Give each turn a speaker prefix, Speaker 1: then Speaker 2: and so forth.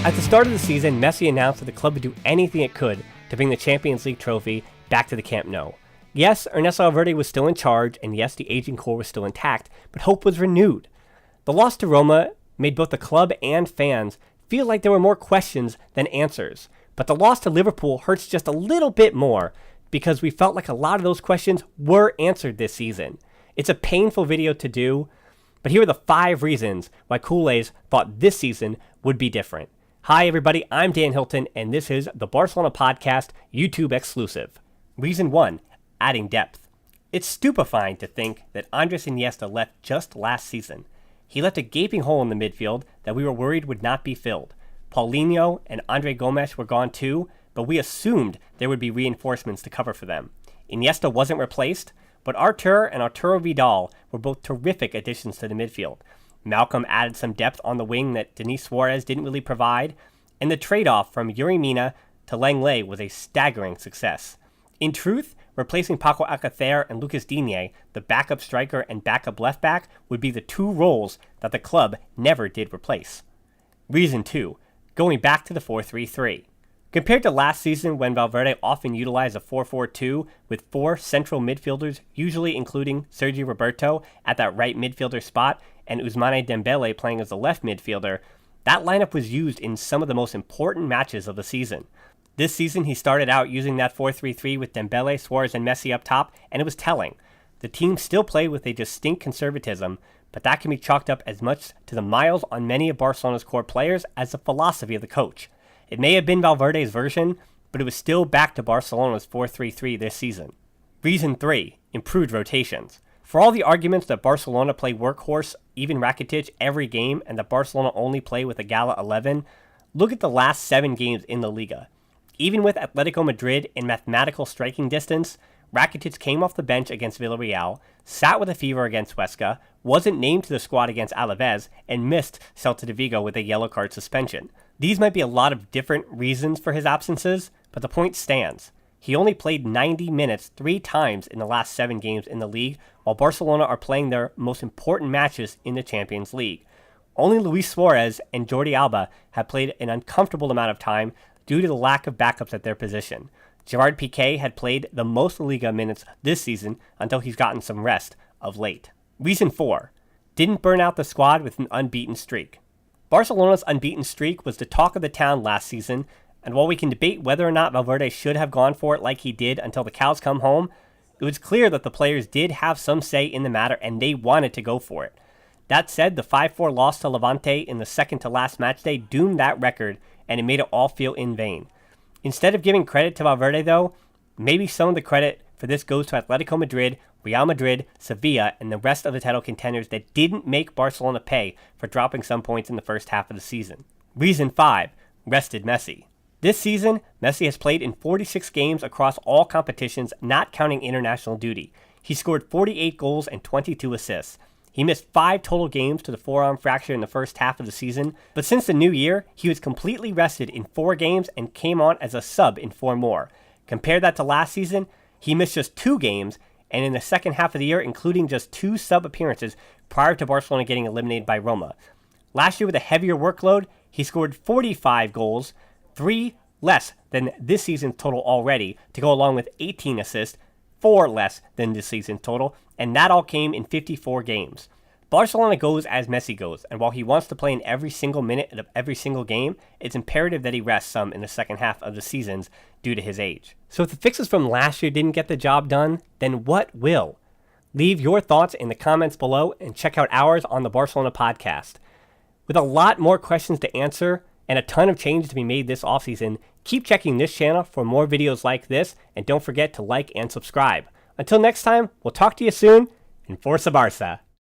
Speaker 1: At the start of the season, Messi announced that the club would do anything it could to bring the Champions League trophy back to the Camp Nou. Yes, Ernesto Valverde was still in charge, and yes, the aging core was still intact, but hope was renewed. The loss to Roma made both the club and fans feel like there were more questions than answers. But the loss to Liverpool hurts just a little bit more because we felt like a lot of those questions were answered this season. It's a painful video to do, but here are the 5 reasons why Culés thought this season would be different. Hi everybody, I'm Dan Hilton, and this is the Barcelona Podcast YouTube exclusive. Reason 1, adding depth. It's stupefying to think that Andres Iniesta left just last season. He left a gaping hole in the midfield that we were worried would not be filled. Paulinho and Andre Gomes were gone too, but we assumed there would be reinforcements to cover for them. Iniesta wasn't replaced, but Artur and Arturo Vidal were both terrific additions to the midfield. Malcolm added some depth on the wing that Denis Suarez didn't really provide, and the trade-off from Yuri Mina to Lenglet was a staggering success. In truth, replacing Paco Alcacer and Lucas Digne, the backup striker and backup left back, would be the 2 roles that the club never did replace. Reason 2, going back to the 4-3-3. Compared to last season when Valverde often utilized a 4-4-2 with 4 central midfielders, usually including Sergi Roberto at that right midfielder spot and Ousmane Dembele playing as the left midfielder, that lineup was used in some of the most important matches of the season. This season he started out using that 4-3-3 with Dembele, Suarez and Messi up top, and it was telling. The team still played with a distinct conservatism, but that can be chalked up as much to the miles on many of Barcelona's core players as the philosophy of the coach. It may have been Valverde's version, but it was still back to Barcelona's 4-3-3 this season. Reason 3, improved rotations. For all the arguments that Barcelona play workhorse, even Rakitic, every game, and that Barcelona only play with a Gala 11, look at the last 7 games in La Liga. Even with Atletico Madrid in mathematical striking distance, Rakitic came off the bench against Villarreal, sat with a fever against Huesca, wasn't named to the squad against Alaves, and missed Celta de Vigo with a yellow card suspension. These might be a lot of different reasons for his absences, but the point stands. He only played 90 minutes 3 times in the last 7 games in the league, while Barcelona are playing their most important matches in the Champions League. Only Luis Suarez and Jordi Alba have played an uncomfortable amount of time due to the lack of backups at their position. Gerard Piqué had played the most La Liga minutes this season until he's gotten some rest of late. Reason 4, didn't burn out the squad with an unbeaten streak. Barcelona's unbeaten streak was the talk of the town last season, and while we can debate whether or not Valverde should have gone for it like he did until the cows come home, it was clear that the players did have some say in the matter and they wanted to go for it. That said, the 5-4 loss to Levante in the second to last match day doomed that record, and it made it all feel in vain. Instead of giving credit to Valverde though, maybe some of the credit for this goes to Atletico Madrid, Real Madrid, Sevilla, and the rest of the title contenders that didn't make Barcelona pay for dropping some points in the first half of the season. Reason 5, rested Messi. This season, Messi has played in 46 games across all competitions, not counting international duty. He scored 48 goals and 22 assists. He missed 5 total games to the forearm fracture in the first half of the season, but since the new year, he was completely rested in 4 games and came on as a sub in 4 more. Compare that to last season, he missed just 2 games, and in the second half of the year, including just 2 sub appearances prior to Barcelona getting eliminated by Roma. Last year with a heavier workload, he scored 45 goals, 3 less than this season's total already, to go along with 18 assists, 4 less than this season's total, and that all came in 54 games. Barcelona goes as Messi goes, and while he wants to play in every single minute of every single game, it's imperative that he rests some in the second half of the seasons due to his age. So if the fixes from last year didn't get the job done, then what will? Leave your thoughts in the comments below and check out ours on the Barcelona Podcast. With a lot more questions to answer and a ton of changes to be made this offseason, keep checking this channel for more videos like this, and don't forget to like and subscribe. Until next time, we'll talk to you soon, and Forza Barça!